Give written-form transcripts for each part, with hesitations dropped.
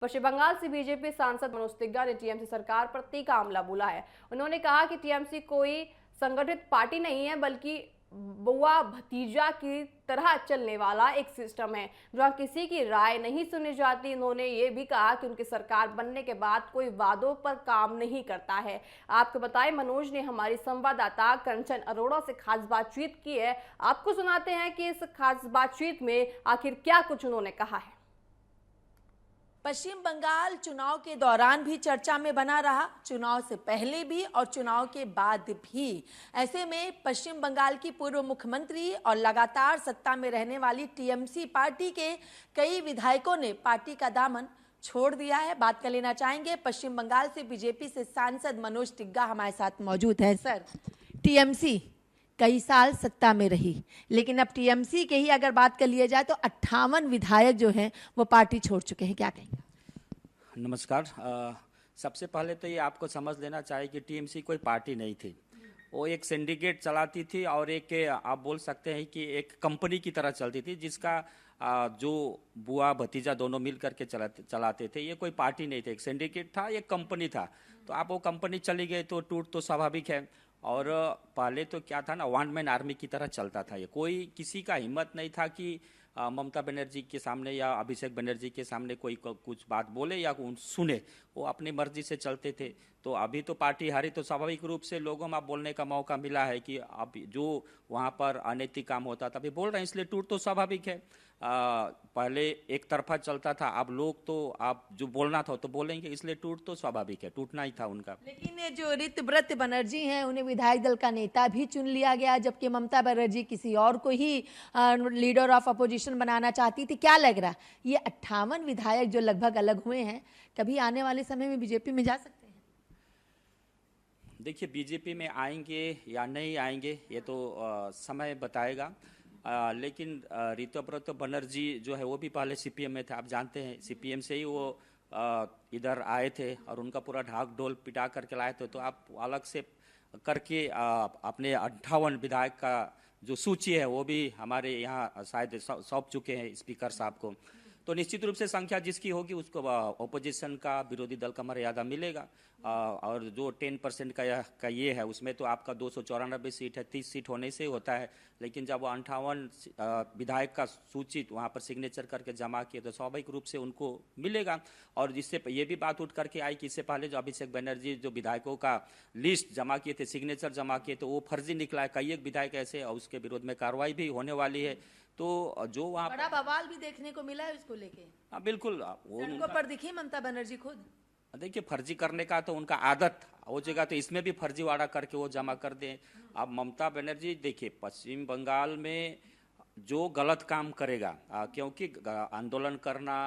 पश्चिम बंगाल से बीजेपी सांसद मनोज तिग्गा ने टीएमसी सरकार पर तीखा हमला बोला है। उन्होंने कहा कि टीएमसी कोई संगठित पार्टी नहीं है, बल्कि बुआ भतीजा की तरह चलने वाला एक सिस्टम है जहां किसी की राय नहीं सुनी जाती। उन्होंने ये भी कहा कि उनकी सरकार बनने के बाद कोई वादों पर काम नहीं करता है। आपको बताएं, मनोज ने हमारी संवाददाता कंचन अरोड़ा से खास बातचीत की है। आपको सुनाते हैं कि इस खास बातचीत में आखिर क्या कुछ उन्होंने कहा है। पश्चिम बंगाल चुनाव के दौरान भी चर्चा में बना रहा, चुनाव से पहले भी और चुनाव के बाद भी। ऐसे में पश्चिम बंगाल की पूर्व मुख्यमंत्री और लगातार सत्ता में रहने वाली टीएमसी पार्टी के कई विधायकों ने पार्टी का दामन छोड़ दिया है। बात कर लेना चाहेंगे पश्चिम बंगाल से बीजेपी से सांसद मनोज तिग्गा हमारे साथ मौजूद है। सर, टीएमसी कई साल सत्ता में रही, लेकिन अब टीएमसी के ही अगर बात कर लिया जाए तो 58 विधायक जो हैं वो पार्टी छोड़ चुके हैं, क्या कहेंगे? नमस्कार। सबसे पहले तो ये आपको समझ लेना चाहिए कि टीएमसी कोई पार्टी नहीं थी। वो एक सिंडिकेट चलाती थी और एक आप बोल सकते हैं कि एक कंपनी की तरह चलती थी, जिसका जो बुआ भतीजा दोनों मिल करके चलाते थे। ये कोई पार्टी नहीं थी, एक सिंडिकेट था, एक कंपनी था। तो आप वो कंपनी चली गई तो टूट तो स्वाभाविक है। और पहले तो क्या था ना, वन मैन आर्मी की तरह चलता था। ये कोई किसी का हिम्मत नहीं था कि ममता बनर्जी के सामने या अभिषेक बनर्जी के सामने कोई कुछ बात बोले या सुने। वो अपनी मर्जी से चलते थे। तो अभी तो पार्टी हारी तो स्वाभाविक रूप से लोगों में बोलने का मौका मिला है कि अब जो वहाँ पर अनैतिक काम होता था अभी बोल रहे हैं, इसलिए टूट तो स्वाभाविक है। पहले एक तरफा चलता था, अब लोग तो आप जो बोलना था तो बोलेंगे, इसलिए टूट तो स्वाभाविक है, टूटना ही था उनका। लेकिन ये जो ऋतव्रत बनर्जी हैं उन्हें विधायक दल का नेता भी चुन लिया गया, जबकि ममता बनर्जी किसी और को ही लीडर ऑफ अपोजिशन बनाना चाहती थी। क्या लग रहा है, ये 58 विधायक जो लगभग अलग हुए हैं, कभी आने वाले समय में बीजेपी में जा सकते हैं? देखिए, बीजेपी में आएंगे या नहीं आएंगे ये तो समय बताएगा। लेकिन ऋतव्रत बनर्जी जो है वो भी पहले सीपीएम में थे। आप जानते हैं सीपीएम से ही वो इधर आए थे और उनका पूरा ढाक ढोल पिटा करके लाए थे। तो आप अलग से करके अपने 58 विधायक का जो सूची है वो भी हमारे यहाँ शायद सौंप चुके हैं स्पीकर साहब को। तो निश्चित रूप से संख्या जिसकी होगी उसको ओपोजिशन का, विरोधी दल का मर्यादा मिलेगा। और जो 10% का ये है, उसमें तो आपका 294 सीट है, 30 सीट होने से होता है। लेकिन जब वो 58 विधायक का सूची वहाँ पर सिग्नेचर करके जमा किए तो स्वाभाविक रूप से उनको मिलेगा। और जिससे ये भी बात उठ करके आई कि इससे पहले जो अभिषेक बनर्जी जो विधायकों का लिस्ट जमा किए थे, सिग्नेचर जमा किए, तो वो फर्जी निकला है। कई एक विधायक ऐसे और उसके विरोध में कार्रवाई भी होने वाली है। तो जो वहाँ बड़ा बवाल भी देखने को मिला है इसको लेके। हाँ बिल्कुल, सड़कों पर दिखी ममता बनर्जी खुद। देखिए, फर्जी करने का तो उनका आदत हो जाएगा, तो इसमें भी फर्जीवाड़ा करके वो जमा कर दें। अब ममता बनर्जी देखिए, पश्चिम बंगाल में जो गलत काम करेगा, क्योंकि आंदोलन करना,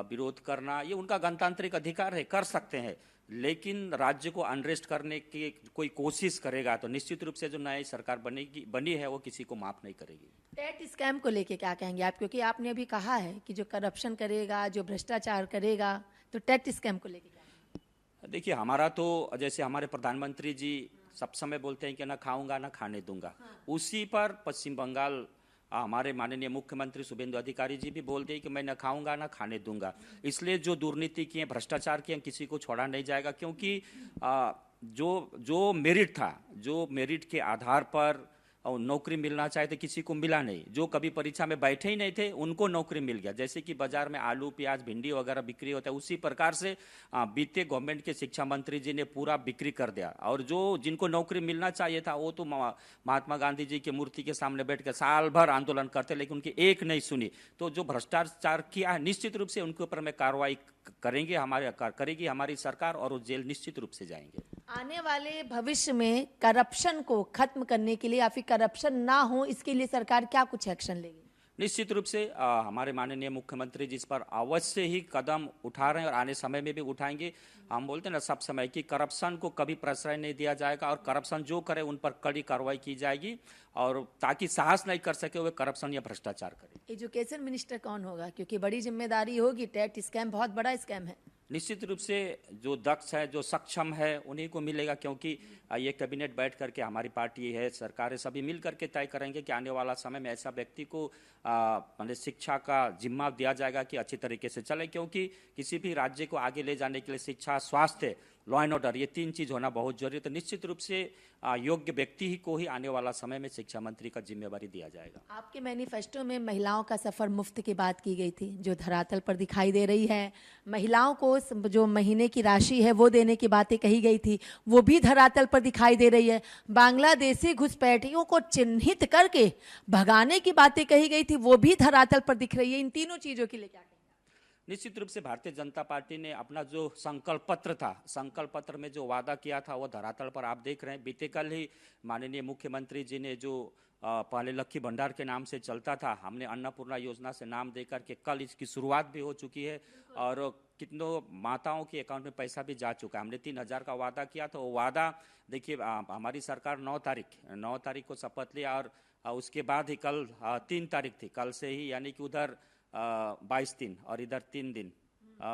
विरोध करना ये उनका गणतांत्रिक अधिकार है, कर सकते हैं। लेकिन राज्य को अनरेस्ट करने की कोई कोशिश करेगा तो निश्चित रूप से जो नई सरकार बनी है वो किसी को माफ नहीं करेगी। टेट स्कैम को लेके क्या कहेंगे आप, क्योंकि आपने अभी कहा है कि जो करप्शन करेगा, जो भ्रष्टाचार करेगा, तो टेट स्कैम को लेके क्या? देखिए, हमारा तो जैसे हमारे प्रधानमंत्री जी सब समय बोलते हैं कि ना खाऊंगा ना खाने दूंगा। उसी पर पश्चिम बंगाल हमारे माननीय मुख्यमंत्री शुभेंदु अधिकारी जी भी बोलते हैं कि मैं न खाऊंगा ना खाने दूंगा। इसलिए जो दुर्नीति किए, भ्रष्टाचार किए, किसी को छोड़ा नहीं जाएगा। क्योंकि जो मेरिट था, जो मेरिट के आधार पर और नौकरी मिलना चाहे तो किसी को मिला नहीं। जो कभी परीक्षा में बैठे ही नहीं थे उनको नौकरी मिल गया। जैसे कि बाजार में आलू, प्याज, भिंडी वगैरह बिक्री होता है, उसी प्रकार से बीते गवर्नमेंट के शिक्षा मंत्री जी ने पूरा बिक्री कर दिया। और जो जिनको नौकरी मिलना चाहिए था वो तो महात्मा गांधी जी की मूर्ति के सामने बैठ कर साल भर आंदोलन करते, लेकिन उनकी एक नहीं सुनी। तो जो भ्रष्टाचार किया है निश्चित रूप से उनके ऊपर में कार्रवाई करेगी हमारी सरकार, और वो जेल निश्चित रूप से जाएंगे। आने वाले भविष्य में करप्शन को खत्म करने के लिए या फिर करप्शन ना हो इसके लिए सरकार क्या कुछ एक्शन लेगी? निश्चित रूप से हमारे माननीय मुख्यमंत्री जिस पर अवश्य ही कदम उठा रहे हैं और आने समय में भी उठाएंगे। हम बोलते हैं ना सब समय कि करप्शन को कभी प्रश्रय नहीं दिया जाएगा, और करप्शन जो करे उन पर कड़ी कार्रवाई की जाएगी, और ताकि साहस नहीं कर सके वे करप्शन या भ्रष्टाचार करें। एजुकेशन मिनिस्टर कौन होगा, क्योंकि बड़ी जिम्मेदारी होगी, टेट स्कैम बहुत बड़ा स्कैम है। निश्चित रूप से जो दक्ष है, जो सक्षम है, उन्हीं को मिलेगा, क्योंकि ये कैबिनेट बैठ करके हमारी पार्टी है, सरकार है, सभी मिल करके तय करेंगे कि आने वाला समय में ऐसा व्यक्ति को मतलब शिक्षा का जिम्मा दिया जाएगा कि अच्छी तरीके से चले, क्योंकि किसी भी राज्य को आगे ले जाने के लिए शिक्षा, स्वास्थ्य, लॉ एंड ऑर्डर, ये 3 चीज होना बहुत जरूरी है। तो निश्चित रूप से योग्य व्यक्ति ही को ही आने वाला समय में शिक्षा मंत्री का जिम्मेवारी दिया जाएगा। आपके मैनिफेस्टो में महिलाओं का सफर मुफ्त की बात की गई थी, जो धरातल पर दिखाई दे रही है। महिलाओं को जो महीने की राशि है वो देने की बातें कही गई थी, वो भी धरातल पर दिखाई दे रही है। बांग्लादेशी घुसपैठियों को चिन्हित करके भगाने की बातें कही गई थी, वो भी धरातल पर दिख रही है। इन तीनों चीजों के लिए क्या कहेंगे? निश्चित रूप से भारतीय जनता पार्टी ने अपना जो संकल्प पत्र था, संकल्प पत्र में जो वादा किया था वो धरातल पर आप देख रहे हैं। बीते कल ही माननीय मुख्यमंत्री जी ने जो पहले लक्की भंडार के नाम से चलता था, हमने अन्नपूर्णा योजना से नाम देकर के कल इसकी शुरुआत भी हो चुकी है और कितनों माताओं के अकाउंट में पैसा भी जा चुका है। हमने 3,000 का वादा किया था, वो वादा देखिए हमारी सरकार 9 तारीख को शपथ लिया और उसके बाद ही कल 3 तारीख थी, कल से ही, यानी कि उधर 22 दिन और इधर 3 दिन,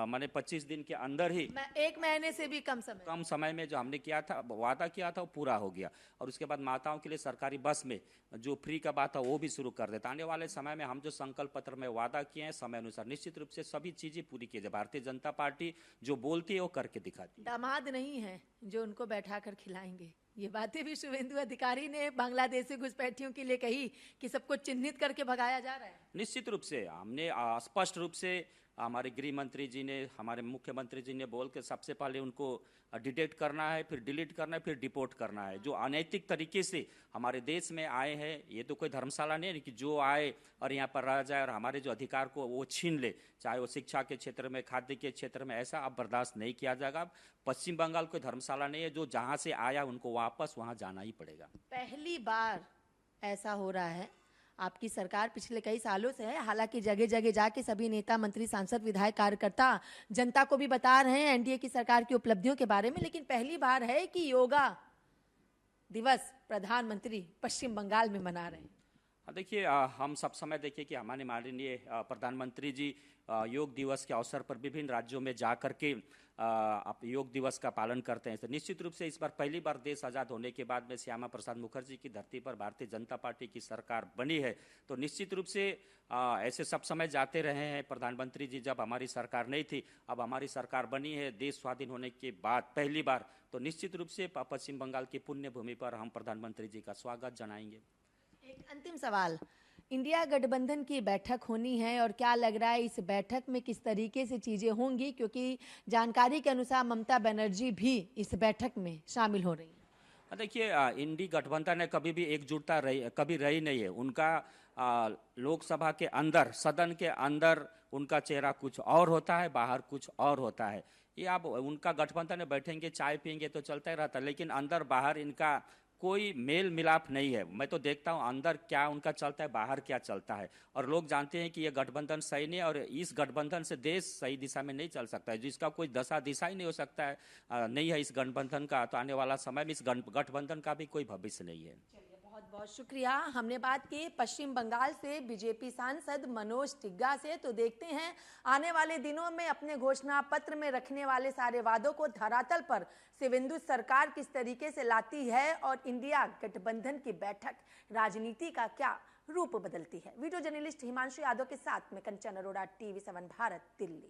माने 25 दिन के अंदर ही, 1 महीने से भी कम समय में जो हमने किया था, वादा किया था, वो पूरा हो गया। और उसके बाद माताओं के लिए सरकारी बस में जो फ्री का बात था वो भी शुरू कर देता। आने वाले समय में हम जो संकल्प पत्र में वादा किए हैं, समय अनुसार निश्चित रूप से सभी चीजें पूरी की जाए। भारतीय जनता पार्टी जो बोलती है वो करके दिखाती है। दामाद नहीं है जो उनको बैठा कर खिलाएंगे, ये बातें भी शुभेंदु अधिकारी ने बांग्लादेशी घुसपैठियों के लिए कही कि सबको चिन्हित करके भगाया जा रहा है। निश्चित रूप से हमने स्पष्ट रूप से हमारे गृह मंत्री जी ने, हमारे मुख्यमंत्री जी ने बोल के सबसे पहले उनको डिटेक्ट करना है, फिर डिलीट करना है, फिर डिपोर्ट करना है। जो अनैतिक तरीके से हमारे देश में आए हैं, ये तो कोई धर्मशाला नहीं है कि जो आए और यहाँ पर रह जाए और हमारे जो अधिकार को वो छीन ले, चाहे वो शिक्षा के क्षेत्र में, खाद्य के क्षेत्र में, ऐसा अब बर्दाश्त नहीं किया जाएगा। पश्चिम बंगाल कोई धर्मशाला नहीं है, जो जहाँ से आया उनको वापस वहाँ जाना ही पड़ेगा। पहली बार ऐसा हो रहा है। आपकी सरकार पिछले कई सालों से है, हालांकि जगह जगह जाके सभी नेता, मंत्री, सांसद, विधायक, कार्यकर्ता जनता को भी बता रहे हैं एनडीए की सरकार की उपलब्धियों के बारे में, लेकिन पहली बार है कि योगा दिवस प्रधानमंत्री पश्चिम बंगाल में मना रहे हैं। देखिए, हम सब समय देखिए कि हमारे माननीय प्रधानमंत्री जी योग दिवस के अवसर पर विभिन्न राज्यों में जा करके आप योग दिवस का पालन करते हैं। तो निश्चित रूप से इस बार पहली बार देश आज़ाद होने के बाद में श्यामा प्रसाद मुखर्जी की धरती पर भारतीय जनता पार्टी की सरकार बनी है। तो निश्चित रूप से ऐसे सब समय जाते रहे हैं प्रधानमंत्री जी, जब हमारी सरकार नहीं थी, अब हमारी सरकार बनी है देश स्वाधीन होने के बाद पहली बार। तो निश्चित रूप से पश्चिम बंगाल की पुण्य भूमि पर हम प्रधानमंत्री जी का स्वागत जनाएंगे। एक अंतिम सवाल, इंडिया गठबंधन की बैठक होनी है और क्या लग रहा है इस बैठक में किस तरीके से चीजें होंगी, क्योंकि जानकारी के अनुसार ममता बनर्जी भी इस बैठक में शामिल हो रही हैं। देखिए, इंडी गठबंधन ने कभी भी एकजुटता कभी रही नहीं है। उनका लोकसभा के अंदर, सदन के अंदर उनका चेहरा कुछ और होता है, बाहर कुछ और होता है। ये आप उनका गठबंधन में बैठेंगे, चाय पियेंगे तो चलता ही रहता है, लेकिन अंदर बाहर इनका कोई मेल मिलाप नहीं है। मैं तो देखता हूं अंदर क्या उनका चलता है, बाहर क्या चलता है, और लोग जानते हैं कि ये गठबंधन सही नहीं है और इस गठबंधन से देश सही दिशा में नहीं चल सकता है, जिसका कोई दशा दिशा ही नहीं हो सकता है, नहीं है इस गठबंधन का। तो आने वाला समय में इस गठबंधन का भी कोई भविष्य नहीं है। बहुत बहुत शुक्रिया। हमने बात की पश्चिम बंगाल से बीजेपी सांसद मनोज टिग्गा से। तो देखते हैं आने वाले दिनों में अपने घोषणा पत्र में रखने वाले सारे वादों को धरातल पर शिवेंदु सरकार किस तरीके से लाती है और इंडिया गठबंधन की बैठक राजनीति का क्या रूप बदलती है। वीडियो जर्नलिस्ट हिमांशु यादव के साथ में कंचन अरोड़ा, TV7 भारत, दिल्ली।